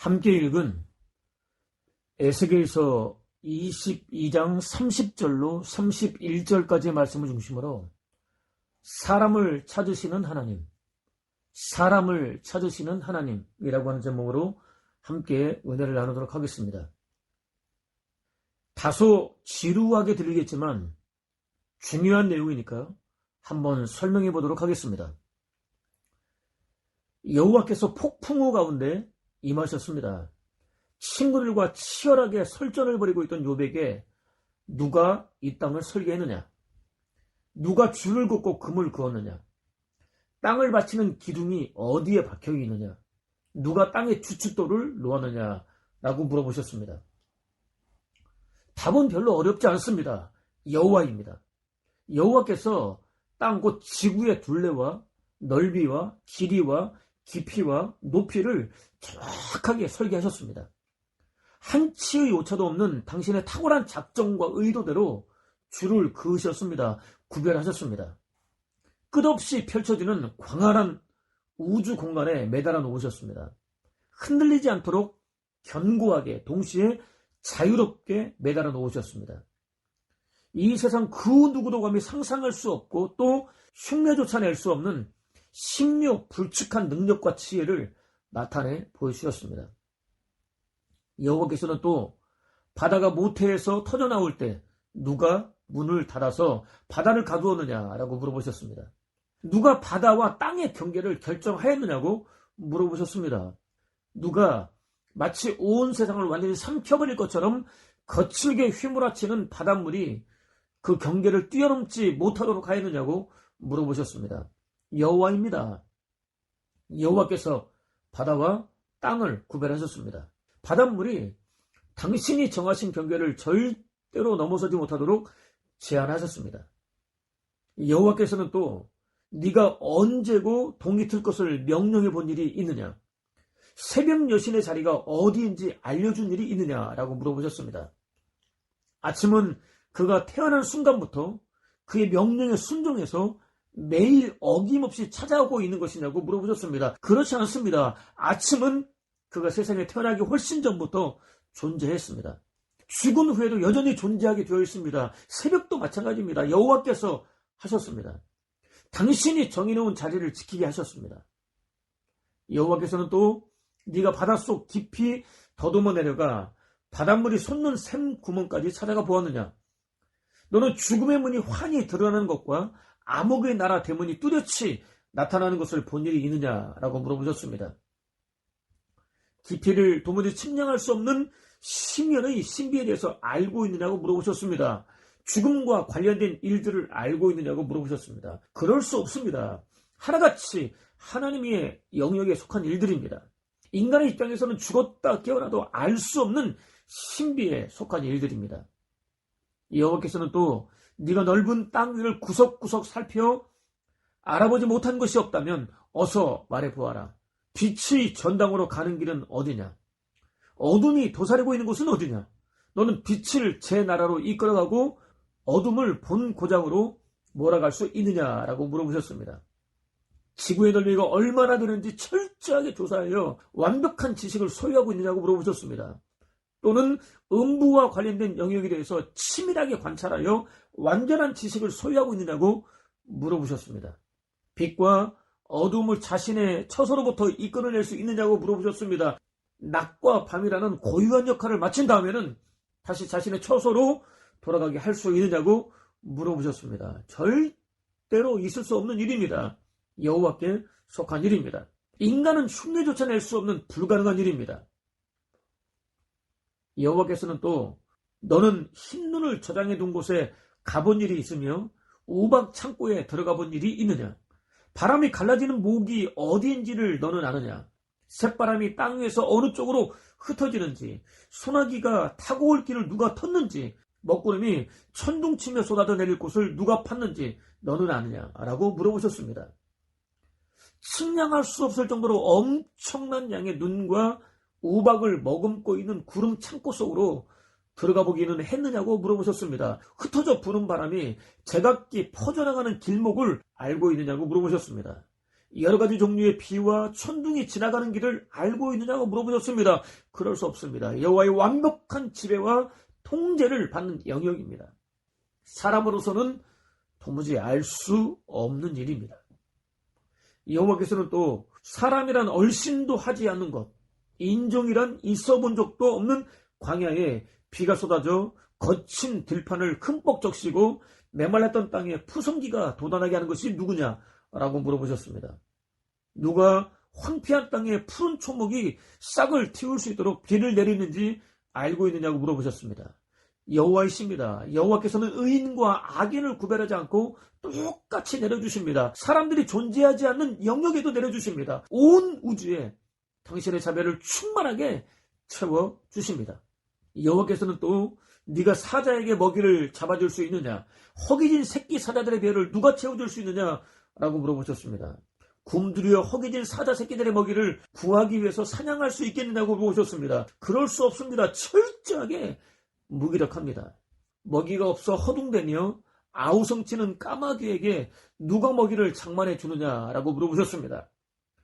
함께 읽은 에스겔서 22장 30절로 31절까지의 말씀을 중심으로 사람을 찾으시는 하나님이라고 하는 제목으로 함께 은혜를 나누도록 하겠습니다. 다소 지루하게 들리겠지만 중요한 내용이니까 한번 설명해 보도록 하겠습니다. 여호와께서 폭풍우 가운데 임하셨습니다. 친구들과 치열하게 설전을 벌이고 있던 욥에게 누가 이 땅을 설계했느냐? 누가 줄을 긋고 금을 그었느냐? 땅을 바치는 기둥이 어디에 박혀 있느냐? 누가 땅에 주춧돌을 놓았느냐? 라고 물어보셨습니다. 답은 별로 어렵지 않습니다. 여호와입니다. 여호와께서 땅 곧 지구의 둘레와 넓이와 길이와 깊이와 높이를 정확하게 설계하셨습니다. 한치의 오차도 없는 당신의 탁월한 작정과 의도대로 줄을 그으셨습니다. 구별하셨습니다. 끝없이 펼쳐지는 광활한 우주 공간에 매달아 놓으셨습니다. 흔들리지 않도록 견고하게 동시에 자유롭게 매달아 놓으셨습니다. 이 세상 그 누구도 감히 상상할 수 없고 또 흉내조차 낼 수 없는 신묘불측한 능력과 지혜를 나타내 보여주셨습니다. 여호와께서는 또 바다가 모태에서 터져나올 때 누가 문을 닫아서 바다를 가두었느냐라고 물어보셨습니다. 누가 바다와 땅의 경계를 결정하였느냐고 물어보셨습니다. 누가 마치 온 세상을 완전히 삼켜버릴 것처럼 거칠게 휘몰아치는 바닷물이 그 경계를 뛰어넘지 못하도록 하였느냐고 물어보셨습니다. 여호와입니다. 여호와께서 바다와 땅을 구별하셨습니다. 바닷물이 당신이 정하신 경계를 절대로 넘어서지 못하도록 제한하셨습니다. 여호와께서는 또 네가 언제고 동이 틀 것을 명령해 본 일이 있느냐? 새벽 여신의 자리가 어디인지 알려준 일이 있느냐라고 물어보셨습니다. 아침은 그가 태어난 순간부터 그의 명령에 순종해서 매일 어김없이 찾아오고 있는 것이냐고 물어보셨습니다. 그렇지 않습니다. 아침은 그가 세상에 태어나기 훨씬 전부터 존재했습니다. 죽은 후에도 여전히 존재하게 되어 있습니다. 새벽도 마찬가지입니다. 여호와께서 하셨습니다. 당신이 정해놓은 자리를 지키게 하셨습니다. 여호와께서는 또 네가 바닷속 깊이 더듬어 내려가 바닷물이 솟는 샘 구멍까지 찾아가 보았느냐? 너는 죽음의 문이 환히 드러나는 것과 암흑의 나라 대문이 뚜렷이 나타나는 것을 본 일이 있느냐라고 물어보셨습니다. 깊이를 도무지 측량할 수 없는 심연의 신비에 대해서 알고 있느냐고 물어보셨습니다. 죽음과 관련된 일들을 알고 있느냐고 물어보셨습니다. 그럴 수 없습니다. 하나같이 하나님의 영역에 속한 일들입니다. 인간의 입장에서는 죽었다 깨어나도 알 수 없는 신비에 속한 일들입니다. 여호와께서는 또 네가 넓은 땅 위를 구석구석 살펴 알아보지 못한 것이 없다면 어서 말해보아라. 빛의 전당으로 가는 길은 어디냐? 어둠이 도사리고 있는 곳은 어디냐? 너는 빛을 제 나라로 이끌어가고 어둠을 본 고장으로 몰아갈 수 있느냐라고 물어보셨습니다. 지구의 넓이가 얼마나 되는지 철저하게 조사하여 완벽한 지식을 소유하고 있느냐고 물어보셨습니다. 또는 음부와 관련된 영역에 대해서 치밀하게 관찰하여 완전한 지식을 소유하고 있느냐고 물어보셨습니다. 빛과 어둠을 자신의 처소로부터 이끌어낼 수 있느냐고 물어보셨습니다. 낮과 밤이라는 고유한 역할을 마친 다음에는 다시 자신의 처소로 돌아가게 할 수 있느냐고 물어보셨습니다. 절대로 있을 수 없는 일입니다. 여호와께 속한 일입니다. 인간은 흉내조차 낼 수 없는 불가능한 일입니다. 여호와께서는 또 너는 흰눈을 저장해 둔 곳에 가본 일이 있으며 우박 창고에 들어가 본 일이 있느냐? 바람이 갈라지는 목이 어디인지를 너는 아느냐? 새바람이 땅 위에서 어느 쪽으로 흩어지는지, 소나기가 타고 올 길을 누가 텄는지, 먹구름이 천둥치며 쏟아져 내릴 곳을 누가 팠는지 너는 아느냐? 라고 물어보셨습니다. 측량할 수 없을 정도로 엄청난 양의 눈과 우박을 머금고 있는 구름 창고 속으로 들어가 보기는 했느냐고 물어보셨습니다. 흩어져 부는 바람이 제각기 퍼져나가는 길목을 알고 있느냐고 물어보셨습니다. 여러 가지 종류의 비와 천둥이 지나가는 길을 알고 있느냐고 물어보셨습니다. 그럴 수 없습니다. 여호와의 완벽한 지배와 통제를 받는 영역입니다. 사람으로서는 도무지 알 수 없는 일입니다. 여호와께서는 또 사람이란 얼씬도 하지 않는 것, 인종이란 있어 본 적도 없는 광야에 비가 쏟아져 거친 들판을 흠뻑 적시고 메말랐던 땅에 푸성기가 돋아나게 하는 것이 누구냐라고 물어보셨습니다. 누가 황폐한 땅에 푸른 초목이 싹을 틔울 수 있도록 비를 내리는지 알고 있느냐고 물어보셨습니다. 여호와이십니다. 여호와께서는 의인과 악인을 구별하지 않고 똑같이 내려주십니다. 사람들이 존재하지 않는 영역에도 내려주십니다. 온 우주에 당신의 자비를 충만하게 채워주십니다. 여호와께서는 또 네가 사자에게 먹이를 잡아줄 수 있느냐, 허기진 새끼 사자들의 배를 누가 채워줄 수 있느냐 라고 물어보셨습니다. 굶주려 허기진 사자 새끼들의 먹이를 구하기 위해서 사냥할 수 있겠느냐고 물어보셨습니다. 그럴 수 없습니다. 철저하게 무기력합니다. 먹이가 없어 허둥대며 아우성치는 까마귀에게 누가 먹이를 장만해 주느냐라고 물어보셨습니다.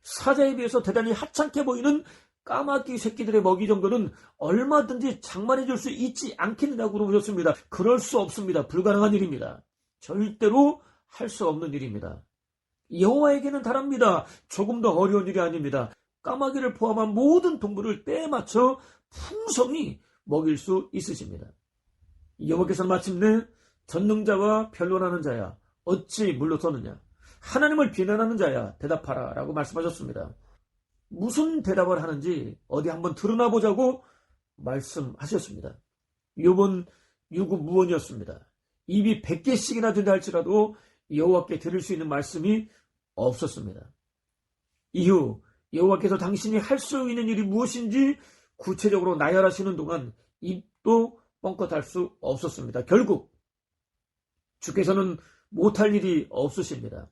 사자에 비해서 대단히 하찮게 보이는 까마귀 새끼들의 먹이 정도는 얼마든지 장만해 줄 수 있지 않겠느냐고 물어보셨습니다. 그럴 수 없습니다. 불가능한 일입니다. 절대로 할 수 없는 일입니다. 여호와에게는 다릅니다. 조금 더 어려운 일이 아닙니다. 까마귀를 포함한 모든 동물을 때에 맞춰 풍성히 먹일 수 있으십니다. 여호와께서는 마침내 전능자와 변론하는 자야 어찌 물러서느냐, 하나님을 비난하는 자야 대답하라 라고 말씀하셨습니다. 무슨 대답을 하는지 어디 한번 드러나 보자고 말씀하셨습니다. 욥은 유구무원이었습니다. 입이 100개씩이나 된다 할지라도 여호와께 들을 수 있는 말씀이 없었습니다. 이후 여호와께서 당신이 할 수 있는 일이 무엇인지 구체적으로 나열하시는 동안 입도 뻥끗할 수 없었습니다. 결국 주께서는 못할 일이 없으십니다.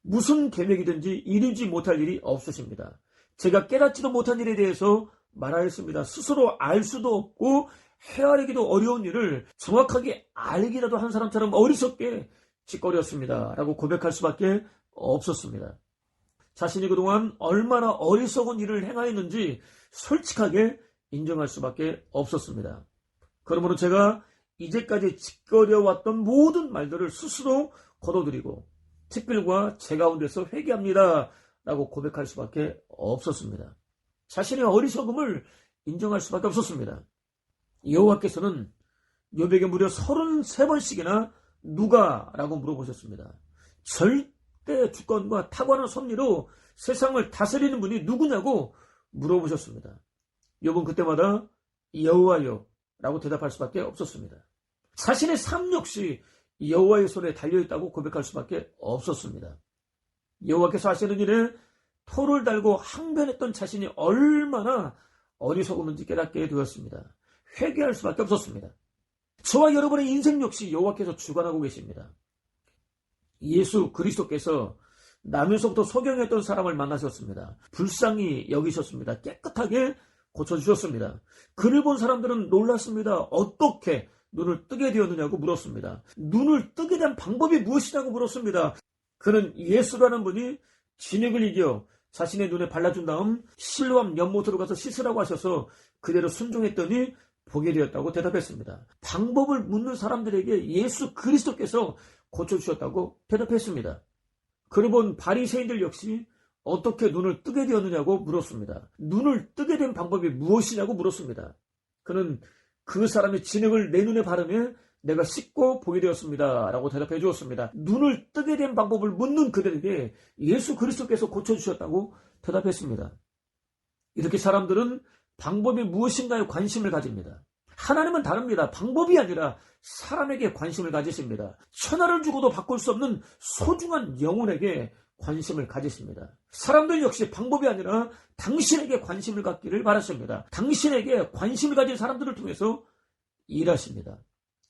무슨 계획이든지 이루지 못할 일이 없으십니다. 제가 깨닫지도 못한 일에 대해서 말하였습니다. 스스로 알 수도 없고 헤아리기도 어려운 일을 정확하게 알기라도 한 사람처럼 어리석게 짓거렸습니다. 라고 고백할 수밖에 없었습니다. 자신이 그동안 얼마나 어리석은 일을 행하였는지 솔직하게 인정할 수밖에 없었습니다. 그러므로 제가 이제까지 짓거려왔던 모든 말들을 스스로 거둬들이고 특별과 제 가운데서 회개합니다. 라고 고백할 수밖에 없었습니다. 자신의 어리석음을 인정할 수밖에 없었습니다. 여호와께서는 욥에게 무려 33번씩이나 누가? 라고 물어보셨습니다. 절대 주권과 탁월한 섭리로 세상을 다스리는 분이 누구냐고 물어보셨습니다. 욥은 그때마다 여호와여 라고 대답할 수밖에 없었습니다. 자신의 삶 역시 여호와의 손에 달려있다고 고백할 수밖에 없었습니다. 여호와께서 하시는 일에 토를 달고 항변했던 자신이 얼마나 어리석었는지 깨닫게 되었습니다. 회개할 수밖에 없었습니다. 저와 여러분의 인생 역시 여호와께서 주관하고 계십니다. 예수 그리스도께서 나면서부터 소경했던 사람을 만나셨습니다. 불쌍히 여기셨습니다. 깨끗하게 고쳐주셨습니다. 그를 본 사람들은 놀랐습니다. 어떻게 눈을 뜨게 되었느냐고 물었습니다. 눈을 뜨게 된 방법이 무엇이냐고 물었습니다. 그는 예수라는 분이 진흙을 이겨 자신의 눈에 발라준 다음 실로암 연못으로 가서 씻으라고 하셔서 그대로 순종했더니 보게 되었다고 대답했습니다. 방법을 묻는 사람들에게 예수 그리스도께서 고쳐주셨다고 대답했습니다. 그를 본 바리새인들 역시 어떻게 눈을 뜨게 되었느냐고 물었습니다. 눈을 뜨게 된 방법이 무엇이냐고 물었습니다. 그는 그 사람의 진흙을 내 눈에 바르며 내가 씻고 보게 되었습니다. 라고 대답해 주었습니다. 눈을 뜨게 된 방법을 묻는 그들에게 예수 그리스도께서 고쳐주셨다고 대답했습니다. 이렇게 사람들은 방법이 무엇인가에 관심을 가집니다. 하나님은 다릅니다. 방법이 아니라 사람에게 관심을 가지십니다. 천하를 주고도 바꿀 수 없는 소중한 영혼에게 관심을 가지십니다. 사람들 역시 방법이 아니라 당신에게 관심을 갖기를 바라십니다. 당신에게 관심을 가진 사람들을 통해서 일하십니다.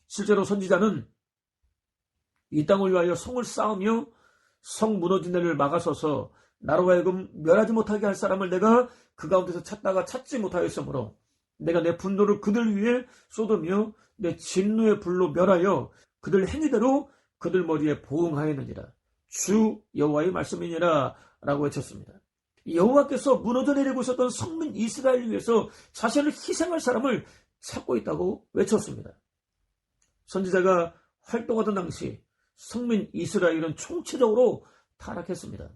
실제로 선지자는 이 땅을 위하여 성을 쌓으며 성 무너진 데를 막아서서 나로 하여금 멸하지 못하게 할 사람을 내가 그 가운데서 찾다가 찾지 못하였으므로 내가 내 분노를 그들 위에 쏟으며 내 진노의 불로 멸하여 그들 행위대로 그들 머리에 보응하였느니라. 주 여호와의 말씀이니라 라고 외쳤습니다. 여호와께서 무너져 내리고 있었던 성민 이스라엘을 위해서 자신을 희생할 사람을 찾고 있다고 외쳤습니다. 선지자가 활동하던 당시 성민 이스라엘은 총체적으로 타락했습니다.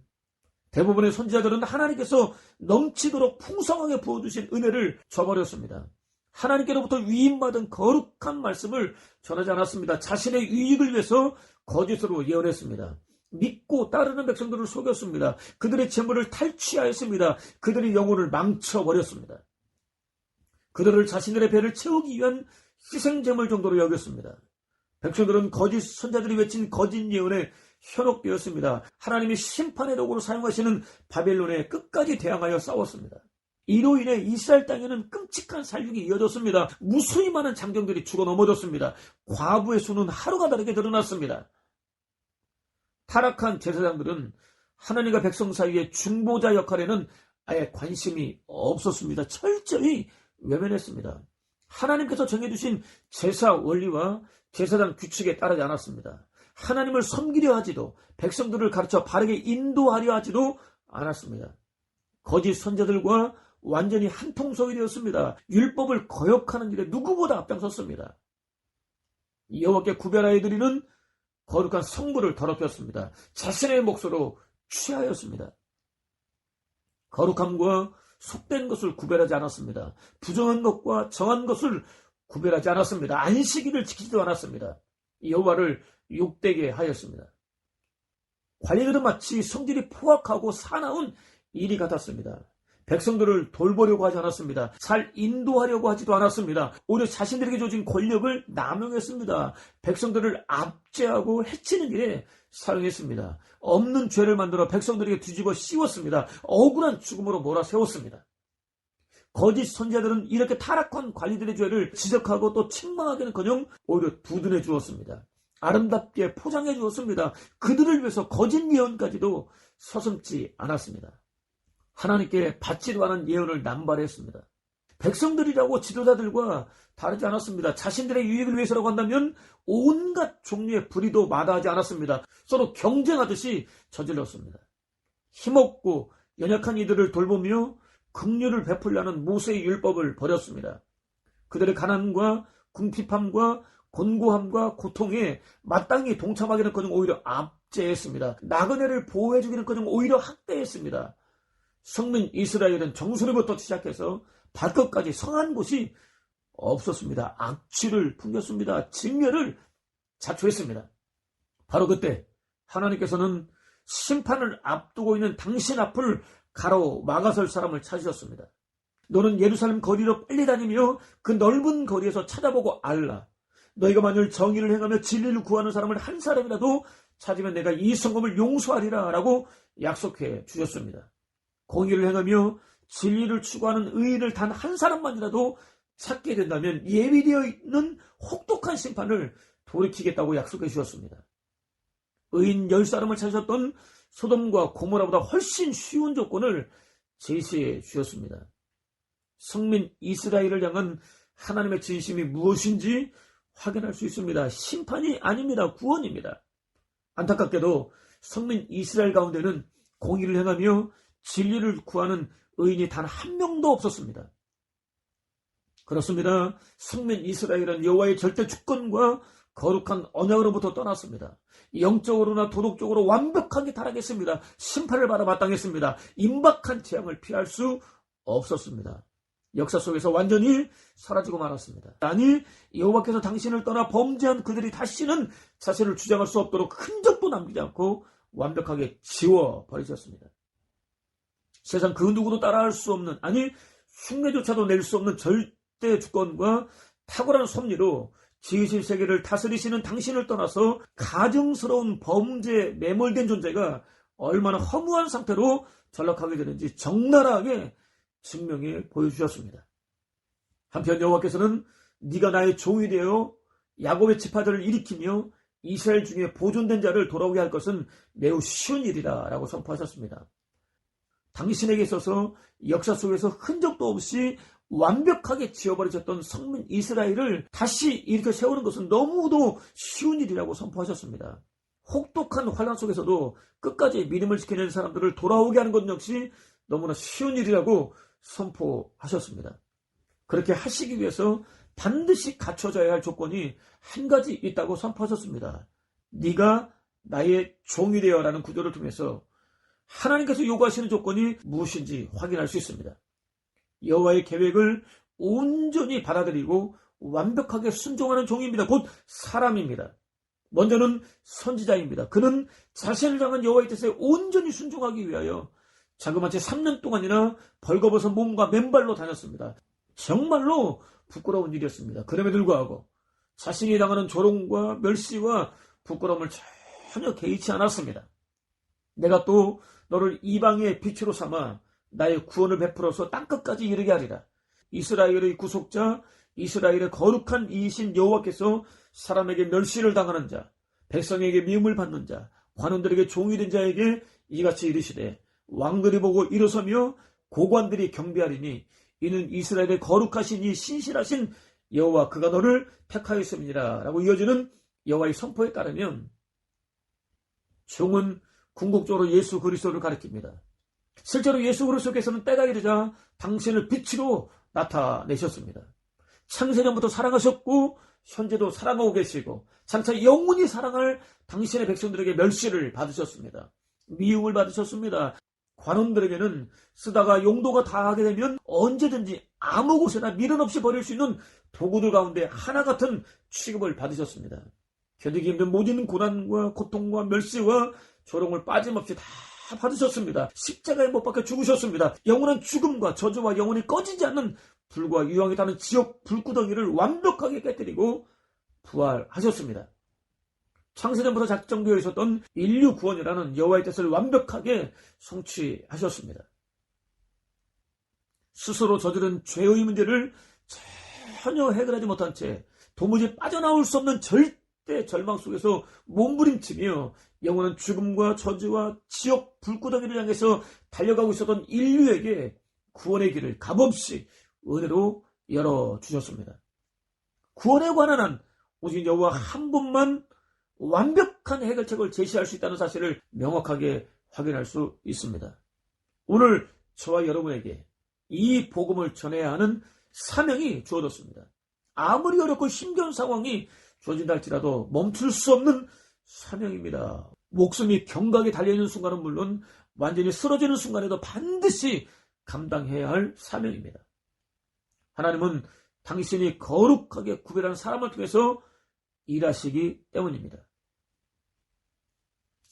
대부분의 선지자들은 하나님께서 넘치도록 풍성하게 부어주신 은혜를 저버렸습니다. 하나님께로부터 위임받은 거룩한 말씀을 전하지 않았습니다. 자신의 유익을 위해서 거짓으로 예언했습니다. 믿고 따르는 백성들을 속였습니다. 그들의 재물을 탈취하였습니다. 그들의 영혼을 망쳐버렸습니다. 그들을 자신들의 배를 채우기 위한 희생제물 정도로 여겼습니다. 백성들은 거짓 선자들이 외친 거짓 예언에 현혹되었습니다. 하나님이 심판의 도구로 사용하시는 바벨론에 끝까지 대항하여 싸웠습니다. 이로 인해 이스라엘 땅에는 끔찍한 살육이 이어졌습니다. 무수히 많은 장정들이 죽어 넘어졌습니다. 과부의 수는 하루가 다르게 늘어났습니다. 타락한 제사장들은 하나님과 백성 사이의 중보자 역할에는 아예 관심이 없었습니다. 철저히 외면했습니다. 하나님께서 정해주신 제사 원리와 제사장 규칙에 따르지 않았습니다. 하나님을 섬기려 하지도 백성들을 가르쳐 바르게 인도하려 하지도 않았습니다. 거짓 선자들과 완전히 한통속이 되었습니다. 율법을 거역하는 일에 누구보다 앞장섰습니다. 여호와께 구별하여 드리는 거룩한 성물을 더럽혔습니다. 자신의 몫으로 취하였습니다. 거룩함과 속된 것을 구별하지 않았습니다. 부정한 것과 정한 것을 구별하지 않았습니다. 안식일을 지키지도 않았습니다. 여호와를 욕되게 하였습니다. 관리들은 마치 성질이 포악하고 사나운 일이 같았습니다. 백성들을 돌보려고 하지 않았습니다. 잘 인도하려고 하지도 않았습니다. 오히려 자신들에게 주어진 권력을 남용했습니다. 백성들을 압제하고 해치는 일에 사용했습니다. 없는 죄를 만들어 백성들에게 뒤집어 씌웠습니다. 억울한 죽음으로 몰아세웠습니다. 거짓 선지자들은 이렇게 타락한 관리들의 죄를 지적하고 또 책망하기는커녕 오히려 두둔해 주었습니다. 아름답게 포장해 주었습니다. 그들을 위해서 거짓 예언까지도 서슴지 않았습니다. 하나님께 받지도 않은 예언을 남발했습니다. 백성들이라고 지도자들과 다르지 않았습니다. 자신들의 유익을 위해서라고 한다면 온갖 종류의 불의도 마다하지 않았습니다. 서로 경쟁하듯이 저질렀습니다. 힘없고 연약한 이들을 돌보며 긍휼을 베풀려는 모세의 율법을 버렸습니다. 그들의 가난과 궁핍함과 곤고함과 고통에 마땅히 동참하기는커녕 오히려 압제했습니다. 나그네를 보호해주기는커녕 오히려 학대했습니다. 성민 이스라엘은 정수리부터 시작해서 발끝까지 성한 곳이 없었습니다. 악취를 풍겼습니다. 직렬을 자초했습니다. 바로 그때 하나님께서는 심판을 앞두고 있는 당신 앞을 가로 막아설 사람을 찾으셨습니다. 너는 예루살렘 거리로 빨리 다니며 그 넓은 거리에서 찾아보고 알라. 너희가 만일 정의를 행하며 진리를 구하는 사람을 한 사람이라도 찾으면 내가 이 성읍을 용서하리라 라고 약속해 주셨습니다. 공의를 행하며 진리를 추구하는 의인을 단 한 사람만이라도 찾게 된다면 예비되어 있는 혹독한 심판을 돌이키겠다고 약속해 주셨습니다. 의인 10사람을 찾으셨던 소돔과 고모라보다 훨씬 쉬운 조건을 제시해 주셨습니다. 성민 이스라엘을 향한 하나님의 진심이 무엇인지 확인할 수 있습니다. 심판이 아닙니다. 구원입니다. 안타깝게도 성민 이스라엘 가운데는 공의를 행하며 진리를 구하는 의인이 단 한 명도 없었습니다. 그렇습니다. 성민 이스라엘은 여호와의 절대 주권과 거룩한 언약으로부터 떠났습니다. 영적으로나 도덕적으로 완벽하게 타락했습니다. 심판을 받아 마땅했습니다. 임박한 재앙을 피할 수 없었습니다. 역사 속에서 완전히 사라지고 말았습니다. 아니, 여호와께서 당신을 떠나 범죄한 그들이 다시는 자신을 주장할 수 없도록 흔적도 남기지 않고 완벽하게 지워버리셨습니다. 세상 그 누구도 따라할 수 없는, 아니 흉내조차도 낼 수 없는 절대 주권과 탁월한 섭리로 지으신 세계를 다스리시는 당신을 떠나서 가증스러운 범죄에 매몰된 존재가 얼마나 허무한 상태로 전락하게 되는지 적나라하게 증명해 보여주셨습니다. 한편 여호와께서는 네가 나의 종이 되어 야곱의 지파들을 일으키며 이스라엘 중에 보존된 자를 돌아오게 할 것은 매우 쉬운 일이다 라고 선포하셨습니다. 당신에게 있어서 역사 속에서 흔적도 없이 완벽하게 지어버리셨던 성민 이스라엘을 다시 일으켜 세우는 것은 너무도 쉬운 일이라고 선포하셨습니다. 혹독한 환란 속에서도 끝까지 믿음을 지켜낸 사람들을 돌아오게 하는 것 역시 너무나 쉬운 일이라고 선포하셨습니다. 그렇게 하시기 위해서 반드시 갖춰져야 할 조건이 한 가지 있다고 선포하셨습니다. 네가 나의 종이 되어라는 구절을 통해서 하나님께서 요구하시는 조건이 무엇인지 확인할 수 있습니다. 여호와의 계획을 온전히 받아들이고 완벽하게 순종하는 종입니다. 곧 사람입니다. 먼저는 선지자입니다. 그는 자신을 향한 여호와의 뜻에 온전히 순종하기 위하여 자그마치 3년 동안이나 벌거벗은 몸과 맨발로 다녔습니다. 정말로 부끄러운 일이었습니다. 그럼에도 불구하고 자신이 당하는 조롱과 멸시와 부끄러움을 전혀 개의치 않았습니다. 내가 또 너를 이방의 빛으로 삼아 나의 구원을 베풀어서 땅끝까지 이르게 하리라. 이스라엘의 구속자, 이스라엘의 거룩한 이이신 여호와께서 사람에게 멸시를 당하는 자, 백성에게 미움을 받는 자, 관원들에게 종이 된 자에게 이같이 이르시되 왕들이 보고 일어서며 고관들이 경배하리니 이는 이스라엘의 거룩하신 이 신실하신 여호와 그가 너를 택하였음이니라 라고 이어지는 여호와의 선포에 따르면 종은 궁극적으로 예수 그리스도를 가리킵니다. 실제로 예수 그리스도께서는 때가 이르자 당신을 빛으로 나타내셨습니다. 창세전부터 사랑하셨고 현재도 사랑하고 계시고 장차 영원히 사랑할 당신의 백성들에게 멸시를 받으셨습니다. 미움을 받으셨습니다. 관원들에게는 쓰다가 용도가 다하게 되면 언제든지 아무 곳에나 미련 없이 버릴 수 있는 도구들 가운데 하나 같은 취급을 받으셨습니다. 견디기 힘든 모든 고난과 고통과 멸시와 조롱을 빠짐없이 다 받으셨습니다. 십자가에 못 박혀 죽으셨습니다. 영원한 죽음과 저주와 영원히 꺼지지 않는 불과 유황이 타는 지옥 불구덩이를 완벽하게 깨뜨리고 부활하셨습니다. 창세전부터 작정되어 있었던 인류 구원이라는 여호와의 뜻을 완벽하게 성취하셨습니다. 스스로 저지른 죄의 문제를 전혀 해결하지 못한 채 도무지 빠져나올 수 없는 절대 절망 속에서 몸부림치며 영원한 죽음과 저주와 지옥 불구덩이를 향해서 달려가고 있었던 인류에게 구원의 길을 값없이 은혜로 열어주셨습니다. 구원에 관한 한 오직 여호와 한 분만 완벽한 해결책을 제시할 수 있다는 사실을 명확하게 확인할 수 있습니다. 오늘 저와 여러분에게 이 복음을 전해야 하는 사명이 주어졌습니다. 아무리 어렵고 힘겨운 상황이 주어진다 할지라도 멈출 수 없는 사명입니다. 목숨이 경각에 달려있는 순간은 물론 완전히 쓰러지는 순간에도 반드시 감당해야 할 사명입니다. 하나님은 당신이 거룩하게 구별한 사람을 통해서 일하시기 때문입니다.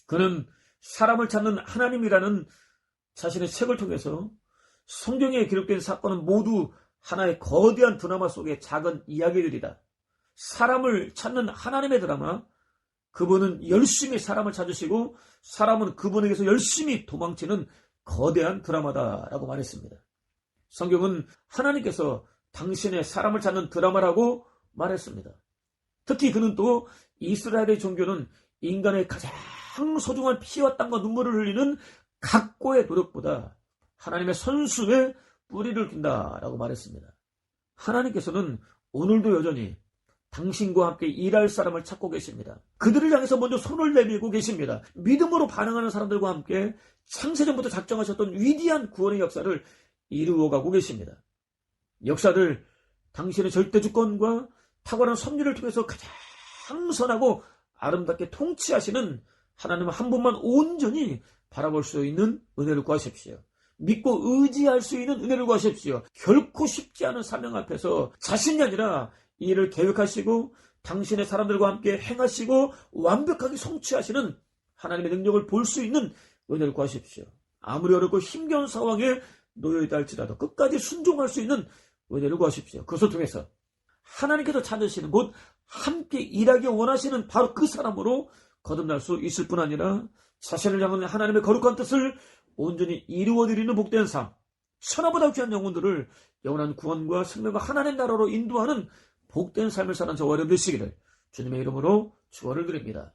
그는 사람을 찾는 하나님이라는 자신의 책을 통해서 성경에 기록된 사건은 모두 하나의 거대한 드라마 속의 작은 이야기들이다. 사람을 찾는 하나님의 드라마, 그분은 열심히 사람을 찾으시고 사람은 그분에게서 열심히 도망치는 거대한 드라마다라고 말했습니다. 성경은 하나님께서 당신의 사람을 찾는 드라마라고 말했습니다. 특히 그는 또 이스라엘의 종교는 인간의 가장 소중한 피와 땀과 눈물을 흘리는 각고의 노력보다 하나님의 선수에 뿌리를 둔다라고 말했습니다. 하나님께서는 오늘도 여전히 당신과 함께 일할 사람을 찾고 계십니다. 그들을 향해서 먼저 손을 내밀고 계십니다. 믿음으로 반응하는 사람들과 함께 창세전부터 작정하셨던 위대한 구원의 역사를 이루어가고 계십니다. 역사를 당신의 절대주권과 탁월한 섭리를 통해서 가장 선하고 아름답게 통치하시는 하나님 한 분만 온전히 바라볼 수 있는 은혜를 구하십시오. 믿고 의지할 수 있는 은혜를 구하십시오. 결코 쉽지 않은 사명 앞에서 자신이 아니라 이 일을 계획하시고 당신의 사람들과 함께 행하시고 완벽하게 성취하시는 하나님의 능력을 볼 수 있는 은혜를 구하십시오. 아무리 어렵고 힘겨운 상황에 놓여있다 할지라도 끝까지 순종할 수 있는 은혜를 구하십시오. 그것을 통해서 하나님께서 찾으시는 곧 함께 일하기 원하시는 바로 그 사람으로 거듭날 수 있을 뿐 아니라 자신을 향한 하나님의 거룩한 뜻을 온전히 이루어드리는 복된 삶, 천하보다 귀한 영혼들을 영원한 구원과 생명과 하나님 나라로 인도하는 복된 삶을 사는 저와 여러분 되시기를 주님의 이름으로 축원을 드립니다.